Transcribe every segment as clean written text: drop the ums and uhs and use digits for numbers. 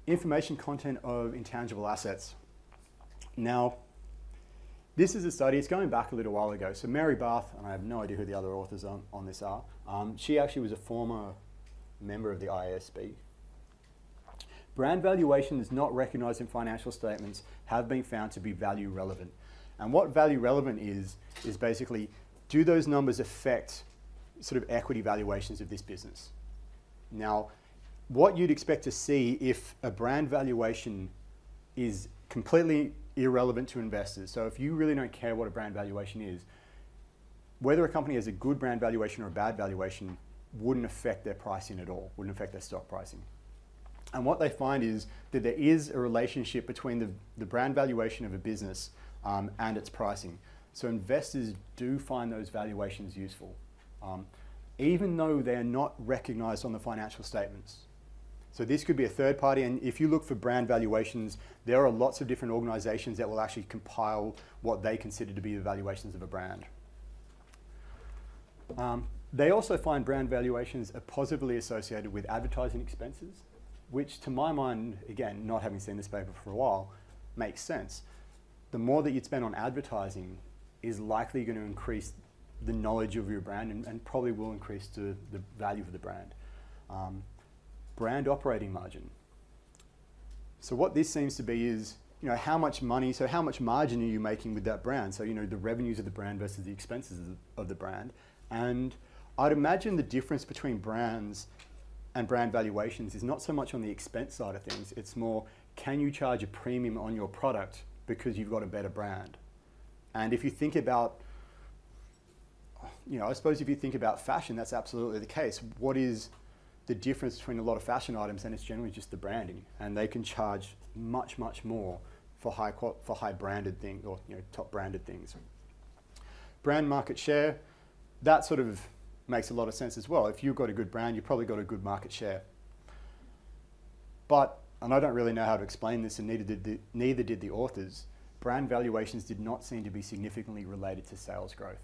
Information content of intangible assets. Now, this is a study, it's going back a little while ago. So Mary Barth, and I have no idea who the other authors on this are, she actually was a former member of the AASB. Brand valuations not recognized in financial statements have been found to be value relevant. And what value relevant is basically, do those numbers affect sort of equity valuations of this business? Now, what you'd expect to see if a brand valuation is completely irrelevant to investors. So if you really don't care what a brand valuation is, whether a company has a good brand valuation or a bad valuation wouldn't affect their pricing at all, wouldn't affect their stock pricing. And what they find is that there is a relationship between the brand valuation of a business and its pricing. So investors do find those valuations useful, even though they're not recognized on the financial statements. So this could be a third party, and if you look for brand valuations, there are lots of different organizations that will actually compile what they consider to be the valuations of a brand. They also find brand valuations are positively associated with advertising expenses, which to my mind, again, not having seen this paper for a while, makes sense. The more that you spend on advertising is likely going to increase the knowledge of your brand and probably will increase the value of the brand. Brand operating margin. So what this seems to be is, how much money, so how much margin are you making with that brand? So, the revenues of the brand versus the expenses of the brand. And I'd imagine the difference between brands and brand valuations is not so much on the expense side of things, it's more, can you charge a premium on your product because you've got a better brand? And if you think about, I suppose if you think about fashion, that's absolutely the case. What is the difference between a lot of fashion items? And it's generally just the branding, and they can charge much, much more for high branded things, or top branded things. Brand market share, that sort of makes a lot of sense as well. If you've got a good brand, you've probably got a good market share. But, and I don't really know how to explain this, and neither did the authors, brand valuations did not seem to be significantly related to sales growth.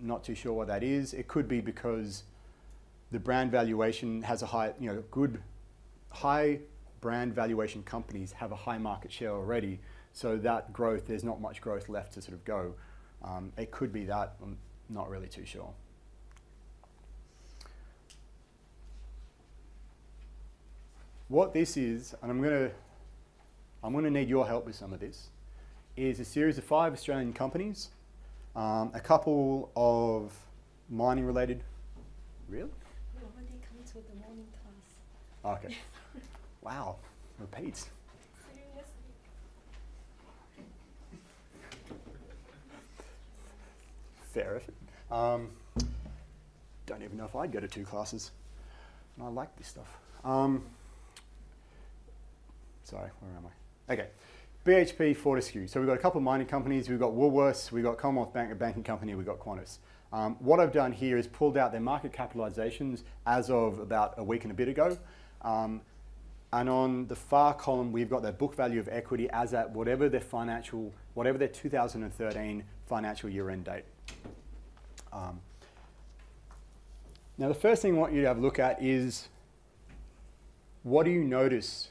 Not too sure what that is. It could be because the brand valuation has a high brand valuation companies have a high market share already, so that growth, there's not much growth left to sort of go. It could be that, I'm not really too sure. What this is, and I'm gonna need your help with some of this, is a series of 5 Australian companies, a couple of mining related, really? To the morning class. Okay. Wow. Repeats. Fair effort. Don't even know if I'd go to 2 classes. And I like this stuff. Sorry, where am I? Okay. BHP, Fortescue. So we've got a couple of mining companies. We've got Woolworths. We've got Commonwealth Bank, a banking company. We've got Qantas. What I've done here is pulled out their market capitalizations as of about a week and a bit ago. And on the far column, we've got their book value of equity as at whatever their 2013 financial year end date. Now, the first thing I want you to have a look at is, what do you notice?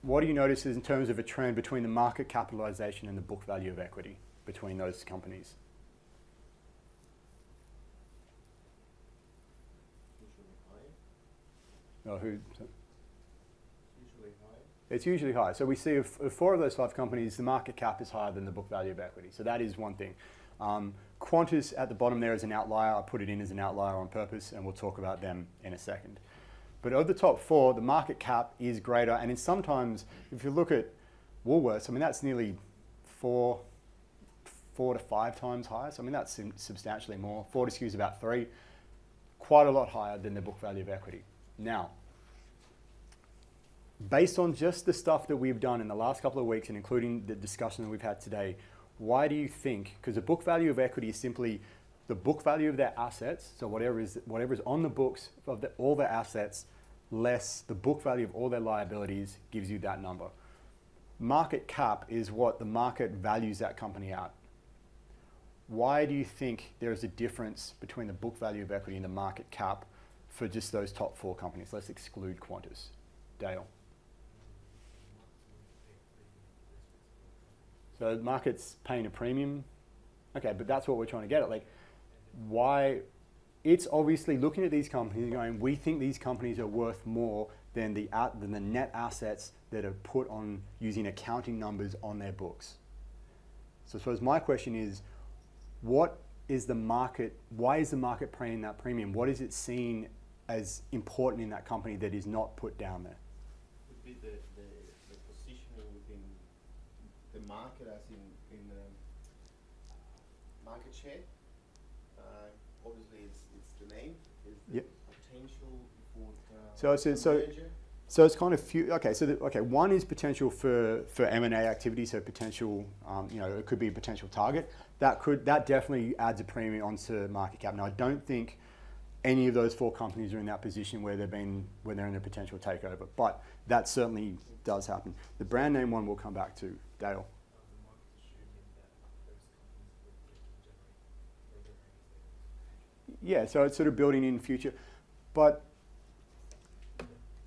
What do you notice is in terms of a trend between the market capitalization and the book value of equity between those companies? Oh, who? Usually high. It's usually high. So we see of 4 of those 5 companies, the market cap is higher than the book value of equity. So that is one thing. Qantas at the bottom there is an outlier. I put it in as an outlier on purpose, and we'll talk about them in a second. But of the top 4, the market cap is greater. And in sometimes, if you look at Woolworths, I mean, that's nearly 4 to 5 times higher. So I mean, that's substantially more. Fortescue is about 3, quite a lot higher than the book value of equity. Now, based on just the stuff that we've done in the last couple of weeks, and including the discussion that we've had today, why do you think, because the book value of equity is simply the book value of their assets, so whatever is on the books of all their assets, less the book value of all their liabilities, gives you that number. Market cap is what the market values that company at. Why do you think there is a difference between the book value of equity and the market cap for just those top 4 companies? Let's exclude Qantas. Dale. So the market's paying a premium. Okay, but that's what we're trying to get at. Like, why? It's obviously looking at these companies and going, we think these companies are worth more than the net assets that are put on using accounting numbers on their books. So I suppose my question is, what is the market, why is the market paying that premium? What is it seeing as important in that company that is not put down there? Would be the positioning within the market, as in market share. Obviously, it's the name. Is the potential for merger? So it's kind of few. Okay, so one is potential for M&A activity. So potential, it could be a potential target. That definitely adds a premium onto market cap. Now, I don't think any of those 4 companies are in that position where they're in a potential takeover, but that certainly does happen. The brand name one we'll come back to. Dale. Yeah, so it's sort of building in future,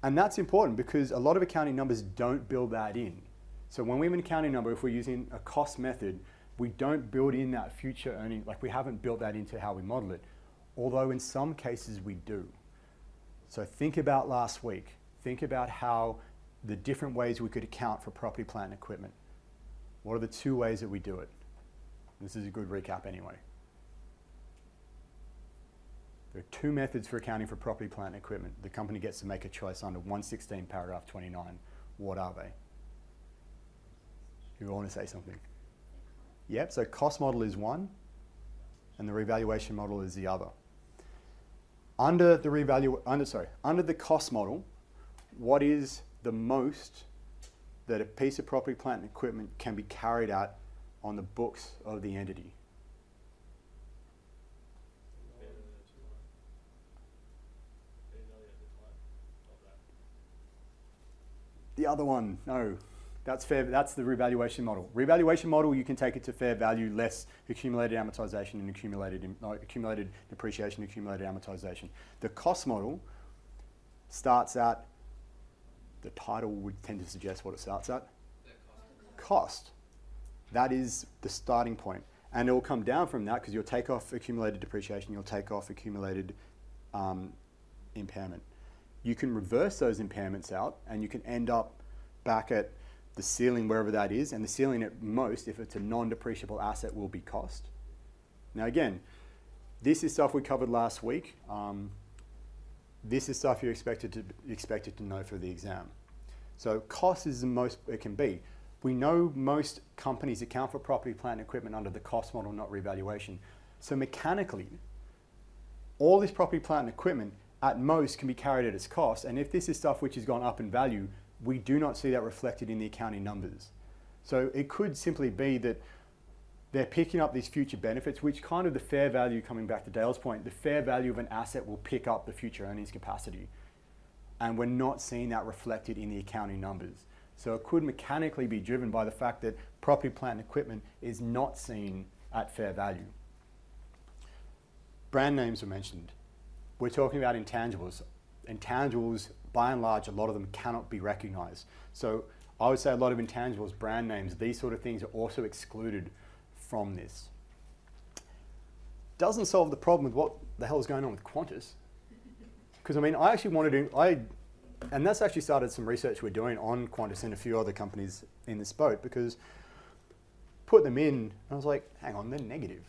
and that's important because a lot of accounting numbers don't build that in. So when we have an accounting number, if we're using a cost method, we don't build in that future earning, like we haven't built that into how we model it, although in some cases we do. So think about last week. Think about how the different ways we could account for property, plant, and equipment. What are the 2 ways that we do it? This is a good recap anyway. There are 2 methods for accounting for property, plant, and equipment. The company gets to make a choice under 116 paragraph 29. What are they? You want to say something? Yep, so cost model is one, and the revaluation model is the other. Under the cost model, what is the most that a piece of property, plant, and equipment can be carried out on the books of the entity? The other one, no, that's the revaluation model. Revaluation model, you can take it to fair value less accumulated amortization and accumulated depreciation, accumulated amortization. The cost model starts at, the title would tend to suggest what it starts at. Cost. That is the starting point. And it will come down from that because you'll take off accumulated depreciation, you'll take off accumulated impairment. You can reverse those impairments out and you can end up back at the ceiling wherever that is, and the ceiling at most, if it's a non-depreciable asset, will be cost. Now again, this is stuff we covered last week. This is stuff you're expected to know for the exam. So cost is the most it can be. We know most companies account for property, plant, and equipment under the cost model, not revaluation. So mechanically, all this property, plant, and equipment at most can be carried at its cost, and if this is stuff which has gone up in value, we do not see that reflected in the accounting numbers. So it could simply be that they're picking up these future benefits, which kind of the fair value, coming back to Dale's point, the fair value of an asset will pick up the future earnings capacity. And we're not seeing that reflected in the accounting numbers. So it could mechanically be driven by the fact that property, plant, and equipment is not seen at fair value. Brand names were mentioned. We're talking about intangibles. Intangibles, by and large, a lot of them cannot be recognized. So I would say a lot of intangibles, brand names, these sort of things are also excluded from this. Doesn't solve the problem with what the hell is going on with Qantas. Because I mean, I actually wanted to, and that's actually started some research we're doing on Qantas and a few other companies in this boat, because put them in, and I was like, hang on, they're negative.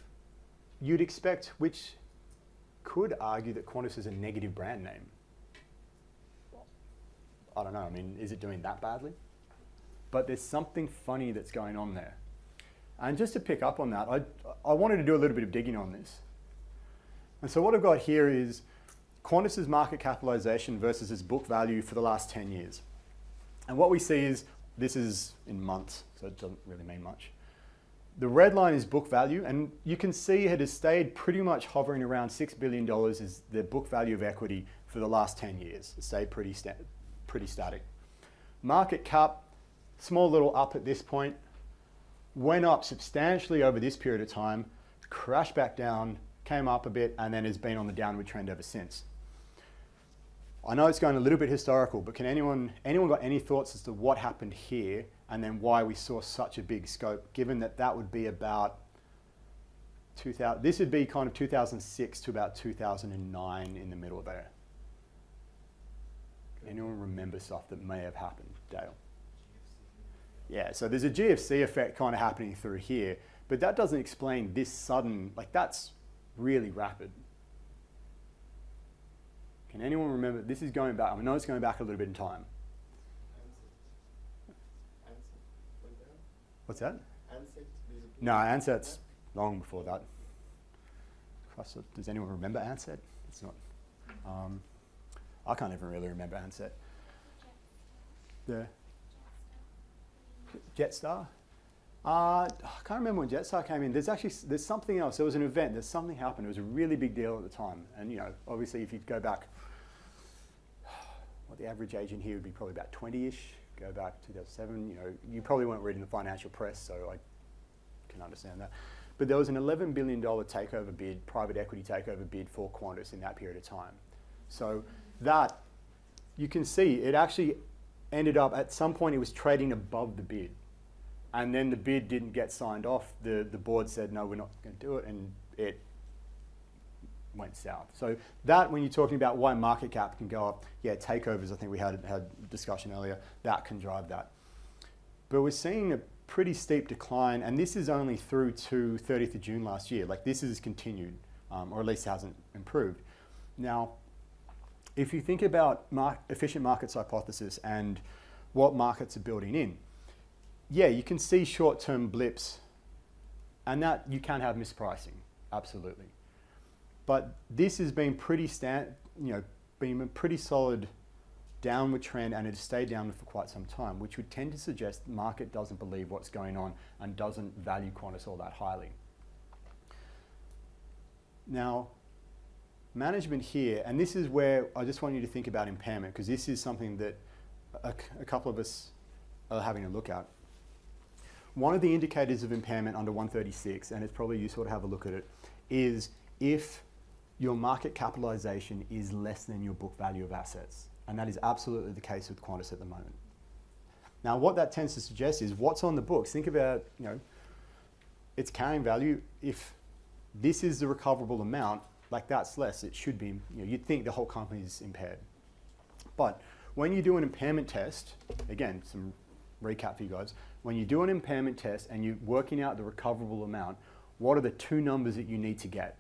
You'd expect, which could argue that Qantas is a negative brand name. I don't know, I mean, is it doing that badly? But there's something funny that's going on there. And just to pick up on that, I wanted to do a little bit of digging on this. And so what I've got here is Qantas's market capitalization versus its book value for the last 10 years. And what we see is, this is in months, so it doesn't really mean much. The red line is book value, and you can see it has stayed pretty much hovering around $6 billion is the book value of equity for the last 10 years. It stayed pretty static. Market cap, small little up at this point, went up substantially over this period of time, crashed back down, came up a bit, and then has been on the downward trend ever since. I know it's going a little bit historical, but can anyone got any thoughts as to what happened here and then why we saw such a big scope, given that that would be about 2000, this would be kind of 2006 to about 2009 in the middle there. Anyone remember stuff that may have happened, Dale? Yeah, so there's a GFC effect kind of happening through here, but that doesn't explain this sudden, like that's really rapid. Can anyone remember? This is going back, I know it's going back a little bit in time. What's that? No, Anset's long before that. Does anyone remember Anset? It's not. I can't even really remember Anset. The Jetstar? I can't remember when Jetstar came in. There's something else. There was an event. There's something happened. It was a really big deal at the time. And you know, obviously, if you go back, what the average age in here would be probably about 20-ish. Go back to 2007. You know, you probably weren't reading the financial press, so I can understand that. But there was an $11 billion takeover bid, private equity takeover bid for Qantas in that period of time. So that, you can see, it actually ended up, at some point it was trading above the bid. And then the bid didn't get signed off. The board said, no, we're not going to do it, and it went south. So that, when you're talking about why market cap can go up, yeah, takeovers, I think we had a discussion earlier, that can drive that. But we're seeing a pretty steep decline, and this is only through to 30th of June last year. Like, this has continued, or at least hasn't improved. Now, if you think about efficient markets hypothesis and what markets are building in, yeah, you can see short-term blips, and that you can have mispricing, absolutely. But this has been been a pretty solid downward trend, and it has stayed downward for quite some time, which would tend to suggest the market doesn't believe what's going on and doesn't value Qantas all that highly. Now, management here, and this is where I just want you to think about impairment, because this is something that a couple of us are having a look at. One of the indicators of impairment under 136, and it's probably useful to have a look at it, is if your market capitalization is less than your book value of assets. And that is absolutely the case with Qantas at the moment. Now, what that tends to suggest is what's on the books. Think about, you know, its carrying value. If this is the recoverable amount, like that's less, it should be, you know, you'd think the whole company is impaired. But when you do an impairment test, again, some recap for you guys, when you do an impairment test and you're working out the recoverable amount, what are the two numbers that you need to get?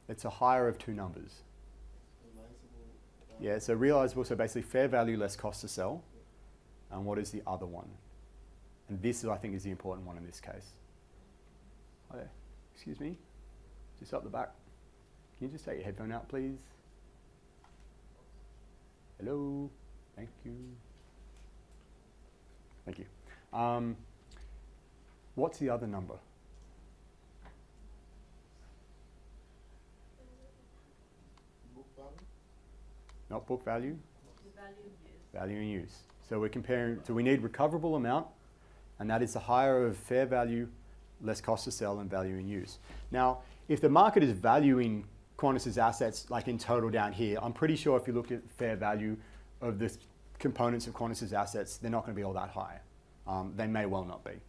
It's a higher of two numbers. Yeah, so realizable, so basically fair value less cost to sell. And what is the other one? And this, I think, is the important one in this case. Hi there. Excuse me. Just up the back. Can you just take your headphone out, please? Hello. Thank you. Thank you. What's the other number? Not book value? Value in use. So we're comparing, so we need recoverable amount, and that is the higher of fair value, less cost to sell, and value in use. Now, if the market is valuing Qantas's assets, like in total down here, I'm pretty sure if you look at fair value of the components of Qantas's assets, they're not going to be all that high. They may well not be.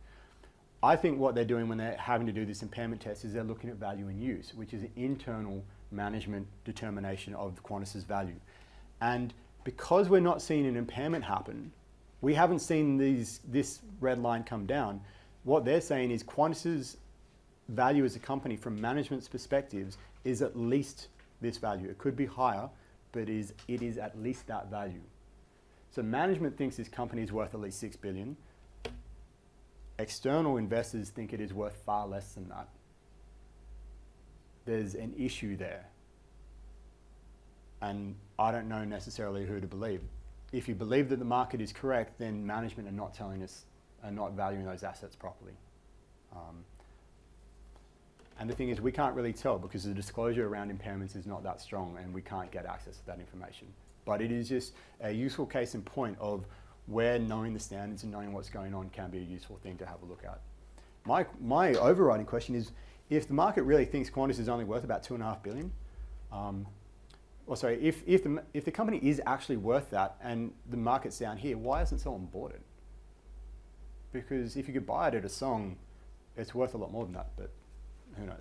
I think what they're doing when they're having to do this impairment test is they're looking at value in use, which is an internal management determination of Qantas's value. And because we're not seeing an impairment happen, we haven't seen this red line come down. What they're saying is Qantas's value as a company from management's perspectives is at least this value. It could be higher, but it is at least that value. So management thinks this company is worth at least $6 billion. External investors think it is worth far less than that. There's an issue there. And I don't know necessarily who to believe. If you believe that the market is correct, then management are not telling us, are not valuing those assets properly. And the thing is, we can't really tell because the disclosure around impairments is not that strong and we can't get access to that information. But it is just a useful case in point of where knowing the standards and knowing what's going on can be a useful thing to have a look at. my overriding question is, if the market really thinks Qantas is only worth about $2.5 billion, if the company is actually worth that and the market's down here, why hasn't someone bought it? Because if you could buy it at a song, it's worth a lot more than that, but who knows?